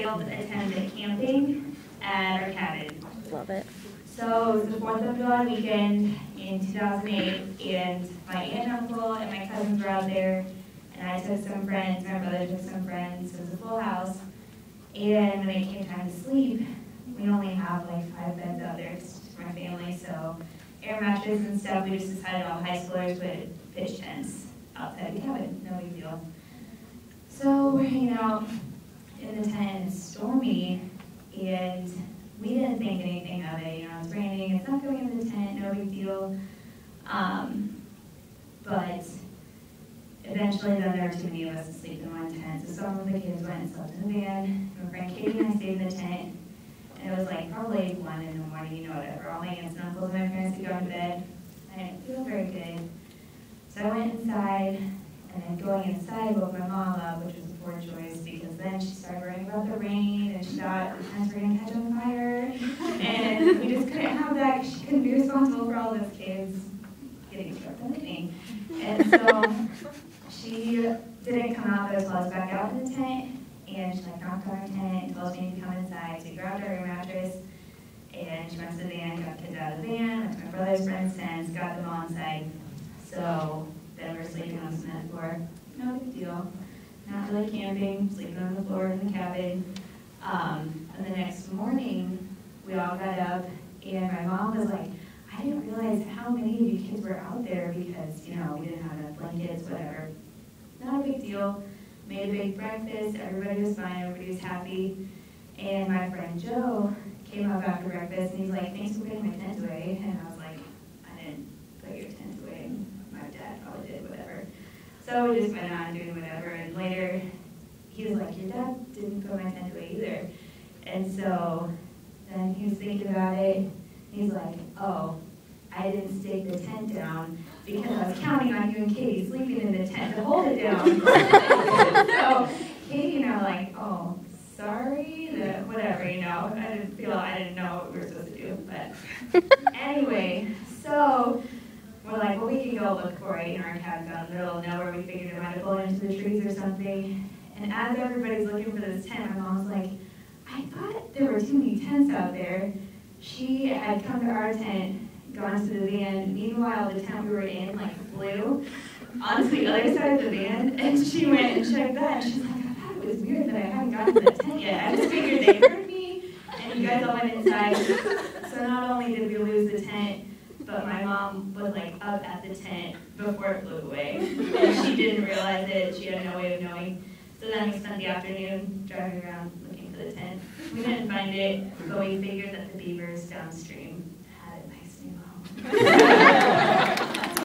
child attended camping at our cabin. Love it. So it was the 4th of July weekend in 2008, and my aunt and uncle and my cousins were out there, and I took some friends, my brother took some friends. It was a full house, and when it came time to sleep, we only have like 5 beds out there, it's just for my family, so air mattress and stuff, we just decided all high schoolers would pitch tents outside the cabin, no big deal. So we're hanging out in the tent, and it's stormy, and we didn't think anything of it. You know, it's raining, it's not going in the tent, no big deal. But eventually then there were too many of us to sleep in one tent, so some of the kids went and slept in the van. My friend Katie and I stayed in the tent, and it was like probably 1 in the morning, you know, whatever. All my aunts and uncles and my parents had gone to bed. I didn't feel very good. So I went inside, and then going inside woke my mom up, which was a poor choice, because then she started worrying about the rain, and she thought the tents were going to catch on fire. And we just couldn't have that, because she couldn't be responsible for all those kids getting struck by lightning. And so she didn't come out, but I was back out in the tent, and she like knocked on our tent and told me to come inside. So we grabbed our air mattress, and she went to the van, got the kids out of the van, went to my brother's friend's tents, got them all inside. So then we're sleeping on the cement floor. No big deal. Not really camping, sleeping on the floor in the cabin. And the next morning, we all got up, and my mom was like, I didn't realize how many of you kids were out there because, you know, we didn't have enough blankets, whatever. Not a big deal. Made a big breakfast, everybody was fine, everybody was happy. And my friend Joe came up after breakfast, and he's like, thanks for putting my tent away. And I was like, I didn't put your tent away. My dad probably did, whatever. So we just went on doing whatever, and later he was like, your dad didn't put my tent away either. And so then he was thinking about it. He's like, oh, I didn't stake the tent down because I was counting on you and Katie sleeping in the tent to hold it down. So Katie and I were like, oh, sorry, whatever, you know. I didn't know what we were supposed to do. But anyway, so we're like, well, we can go look for it in our cabin out in the middle of nowhere. We figured it might have blown into the trees or something. And as everybody's looking for this tent, my mom's like, I thought there were too many tents out there. She had come to our tent, gone to the van. Meanwhile, the tent we were in like flew onto the other side of the van, and she went and checked that. And she's like, I thought it was weird that I hadn't gotten to the tent yet. I just figured they heard me, and you guys all went inside. So not only did we lose the tent, but my mom was like up at the tent before it flew away, and she didn't realize it. She had no way of knowing. So then we spent the afternoon driving around looking for the tent. We didn't find it, but we figured that the beavers downstream had a nice new home.